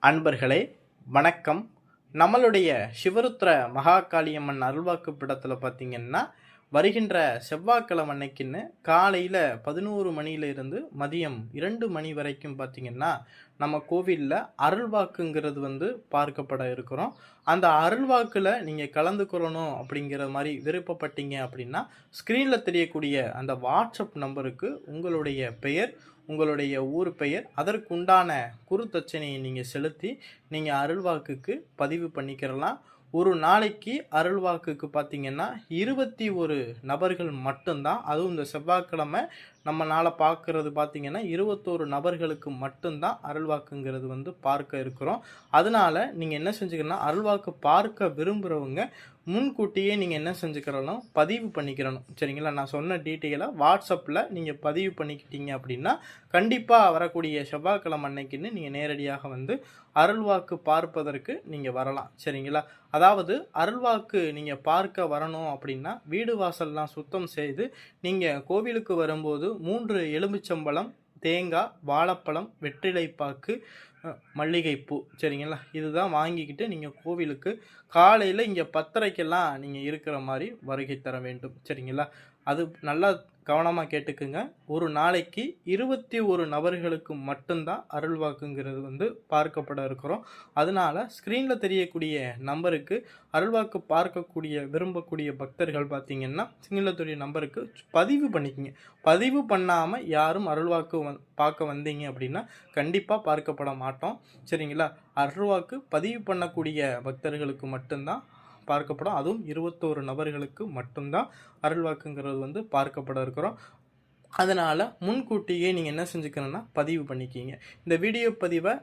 அன்பர்களே வணக்கம். நம்மளுடைய சிவருத்ர மகாகாளியம்மன் அருள்வாக்கு பீடத்தில் பார்த்தீங்கன்னா வருகின்ற செவ்வாய்க்கிழமை அன்னைக்குன்னு காலையில் 11 மணியிலிருந்து மதியம் 2 மணி வரைக்கும் பார்த்தீங்கன்னா நம்ம கோவிலில் அருள்வாக்குங்கிறது பார்க்கப்பட இருக்கிறோம். அந்த அருள்வாக்கில் நீங்கள் கலந்துக்கொள்ளணும் அப்படிங்கிற மாதிரி விருப்பப்பட்டீங்க அப்படின்னா ஸ்க்ரீனில் தெரியக்கூடிய அந்த வாட்ஸ்அப் நம்பருக்கு உங்களுடைய பெயர், உங்களுடைய ஊர் பெயர், அதற்குண்டான குறுந்தட்சணையை நீங்கள் செலுத்தி நீங்கள் அருள்வாக்குக்கு பதிவு பண்ணிக்கிறலாம். ஒரு நாளைக்கு அருள்வாக்குக்கு பார்த்தீங்கன்னா 21 நபர்கள் மட்டும்தான், அதுவும் இந்த செவ்வாய்க்கிழமை நம்மளால் பார்க்குறது பார்த்தீங்கன்னா 21 நபர்களுக்கு மட்டும்தான் அருள்வாக்குங்கிறது பார்க்க இருக்கிறோம். அதனால் நீங்கள் என்ன செஞ்சுக்கணும்னா அருள்வாக்கு பார்க்க விரும்புகிறவங்க முன்கூட்டியே நீங்கள் என்ன செஞ்சுக்கிறணும், பதிவு பண்ணிக்கிறணும். சரிங்களா? நான் சொன்ன டீட்டெயிலை வாட்ஸ்அப்பில் நீங்கள் பதிவு பண்ணிக்கிட்டீங்க அப்படின்னா கண்டிப்பாக வரக்கூடிய செவ்வாய்க்கிழமை அன்னைக்குன்னு நீங்கள் நேரடியாக அருள்வாக்கு பார்ப்பதற்கு நீங்கள் வரலாம். சரிங்களா? அதாவது அருள்வாக்கு நீங்கள் பார்க்க வரணும் அப்படின்னா வீடு வாசல்லாம் சுத்தம் செய்து நீங்கள் கோவிலுக்கு வரும்போது 3 எலுமிச்சம்பழம், தேங்காய், வாழைப்பழம், வெற்றிலைப்பாக்கு, மல்லிகைப்பூ, சரிங்களா? இதுதான் வாங்கிக்கிட்டு நீங்கள் கோவிலுக்கு காலையில் இங்கே 10:30க்கெல்லாம் நீங்கள் இருக்கிற மாதிரி வருகை தர வேண்டும். சரிங்களா? அது நல்லா கவனமாக கேட்டுக்குங்க. ஒரு நாளைக்கு 21 நபர்களுக்கு மட்டும்தான் அருள்வாக்குங்கிறது பார்க்கப்பட இருக்கிறோம். அதனால ஸ்க்ரீனில் தெரியக்கூடிய நம்பருக்கு அருள்வாக்கு பார்க்கக்கூடிய விரும்பக்கூடிய பக்தர்கள் பார்த்தீங்கன்னா ஸ்க்ரீனில் தெரிய நம்பருக்கு பதிவு பண்ணிக்கோங்க. பதிவு பண்ணாமல் யாரும் அருள்வாக்கு பார்க்க வந்தீங்க அப்படின்னா கண்டிப்பாக பார்க்கப்பட மாட்டோம். சரிங்களா? அருள்வாக்கு பதிவு பண்ணக்கூடிய பக்தர்களுக்கு மட்டும்தான் பார்க்கப்படும். அதுவும் 21 நபர்களுக்கு மட்டும்தான் அருள்வாக்குங்கிறது பார்க்கப்பட இருக்கிறோம். அதனால் முன்கூட்டியே நீங்கள் என்ன செஞ்சுக்கணும்னா பதிவு பண்ணிக்கிங்க. இந்த வீடியோ பதிவை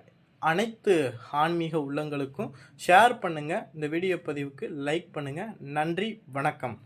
அனைத்து ஆன்மீக உள்ளங்களுக்கும் ஷேர் பண்ணுங்கள். இந்த வீடியோ பதிவுக்கு லைக் பண்ணுங்கள். நன்றி, வணக்கம்.